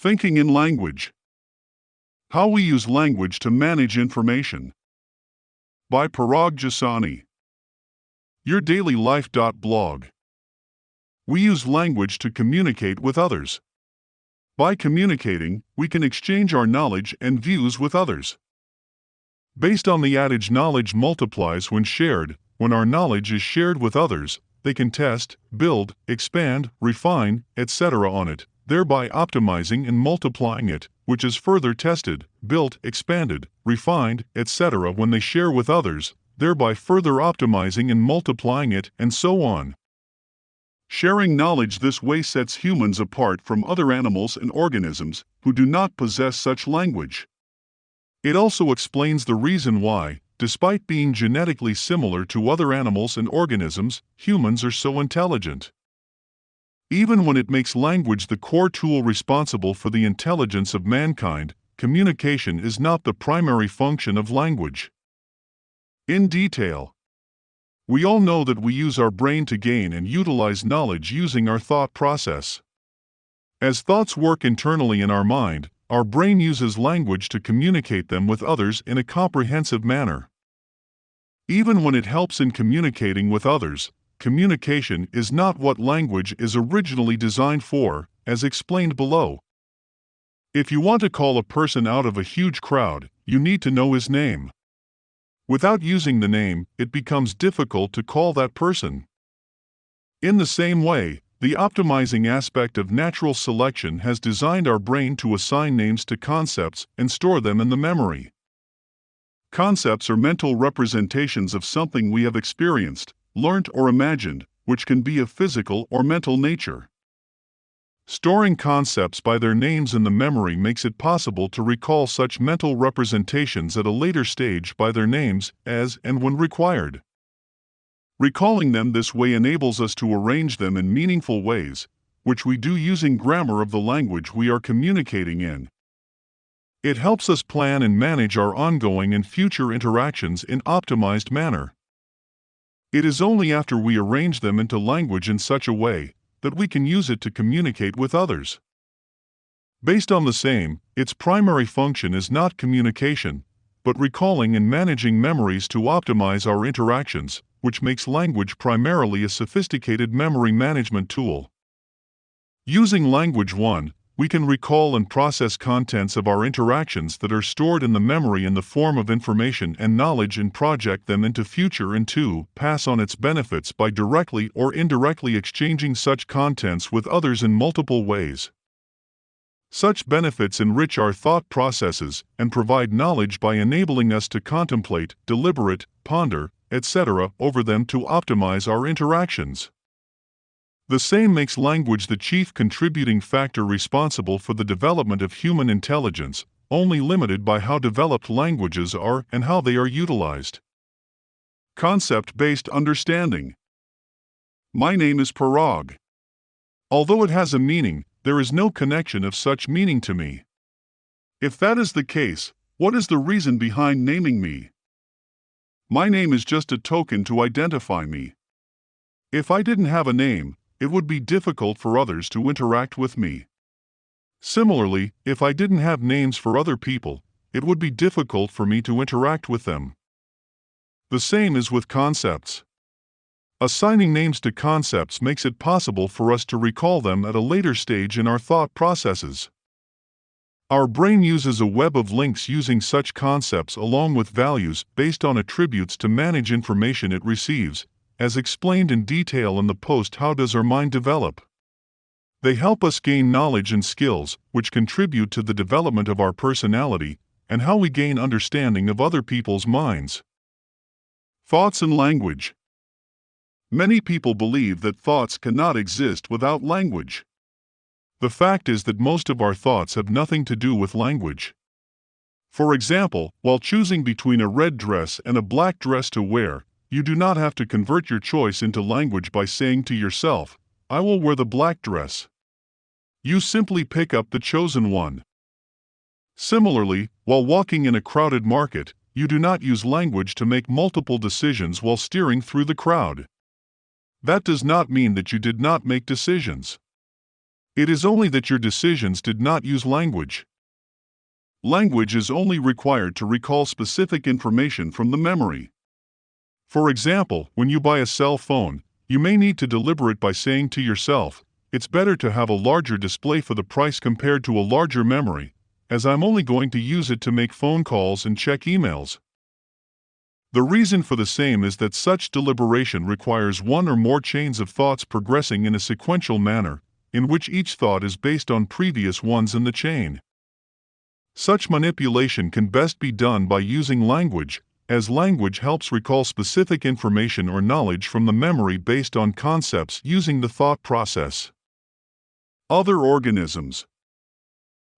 Thinking in language. How we use language to manage information. By Parag Jasani. YourDailyLife.blog. We use language to communicate with others. By communicating, we can exchange our knowledge and views with others. Based on the adage knowledge multiplies when shared, when our knowledge is shared with others, they can test, build, expand, refine, etc. on it, thereby optimizing and multiplying it, which is further tested, built, expanded, refined, etc. when they share with others, thereby further optimizing and multiplying it, and so on. Sharing knowledge this way sets humans apart from other animals and organisms who do not possess such language. It also explains the reason why, despite being genetically similar to other animals and organisms, humans are so intelligent. Even when it makes language the core tool responsible for the intelligence of mankind, communication is not the primary function of language. In detail, we all know that we use our brain to gain and utilize knowledge using our thought process. As thoughts work internally in our mind, our brain uses language to communicate them with others in a comprehensive manner. Even when it helps in communicating with others, communication is not what language is originally designed for, as explained below. If you want to call a person out of a huge crowd, you need to know his name. Without using the name, it becomes difficult to call that person. In the same way, the optimizing aspect of natural selection has designed our brain to assign names to concepts and store them in the memory. Concepts are mental representations of something we have experienced, learnt or imagined, which can be of physical or mental nature. Storing concepts by their names in the memory makes it possible to recall such mental representations at a later stage by their names as and when required. Recalling them this way enables us to arrange them in meaningful ways, which we do using grammar of the language we are communicating in. It helps us plan and manage our ongoing and future interactions in optimized manner. It is only after we arrange them into language in such a way that we can use it to communicate with others. Based on the same, its primary function is not communication, but recalling and managing memories to optimize our interactions, which makes language primarily a sophisticated memory management tool. Using language 1, we can recall and process contents of our interactions that are stored in the memory in the form of information and knowledge and project them into future, and 2, pass on its benefits by directly or indirectly exchanging such contents with others in multiple ways. Such benefits enrich our thought processes and provide knowledge by enabling us to contemplate, deliberate, ponder, etc. over them to optimize our interactions. The same makes language the chief contributing factor responsible for the development of human intelligence, only limited by how developed languages are and how they are utilized. Concept-based understanding. My name is Parag. Although it has a meaning, there is no connection of such meaning to me. If that is the case, what is the reason behind naming me? My name is just a token to identify me. If I didn't have a name, it would be difficult for others to interact with me. Similarly, if I didn't have names for other people, it would be difficult for me to interact with them. The same is with concepts. Assigning names to concepts makes it possible for us to recall them at a later stage in our thought processes. Our brain uses a web of links using such concepts along with values based on attributes to manage information it receives, as explained in detail in the post How Does Our Mind Develop? They help us gain knowledge and skills, which contribute to the development of our personality, and how we gain understanding of other people's minds. Thoughts and language. Many people believe that thoughts cannot exist without language. The fact is that most of our thoughts have nothing to do with language. For example, while choosing between a red dress and a black dress to wear, you do not have to convert your choice into language by saying to yourself, "I will wear the black dress." You simply pick up the chosen one. Similarly, while walking in a crowded market, you do not use language to make multiple decisions while steering through the crowd. That does not mean that you did not make decisions. It is only that your decisions did not use language. Language is only required to recall specific information from the memory. For example, when you buy a cell phone, you may need to deliver it by saying to yourself, "It's better to have a larger display for the price compared to a larger memory, as I'm only going to use it to make phone calls and check emails." The reason for the same is that such deliberation requires one or more chains of thoughts progressing in a sequential manner, in which each thought is based on previous ones in the chain. Such manipulation can best be done by using language, as language helps recall specific information or knowledge from the memory based on concepts using the thought process. Other organisms.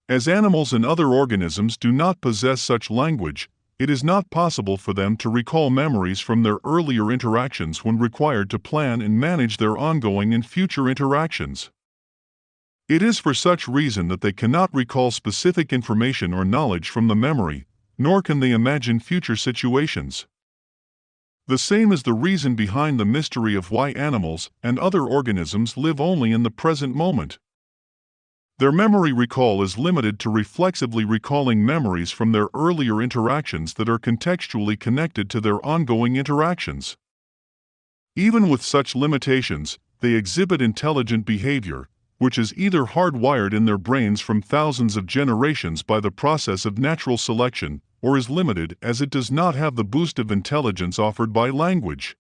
As animals and other organisms do not possess such language, it is not possible for them to recall memories from their earlier interactions when required to plan and manage their ongoing and future interactions. It is for such reason that they cannot recall specific information or knowledge from the memory, nor can they imagine future situations. The same is the reason behind the mystery of why animals and other organisms live only in the present moment. Their memory recall is limited to reflexively recalling memories from their earlier interactions that are contextually connected to their ongoing interactions. Even with such limitations, they exhibit intelligent behavior, which is either hardwired in their brains from thousands of generations by the process of natural selection, or is limited as it does not have the boost of intelligence offered by language.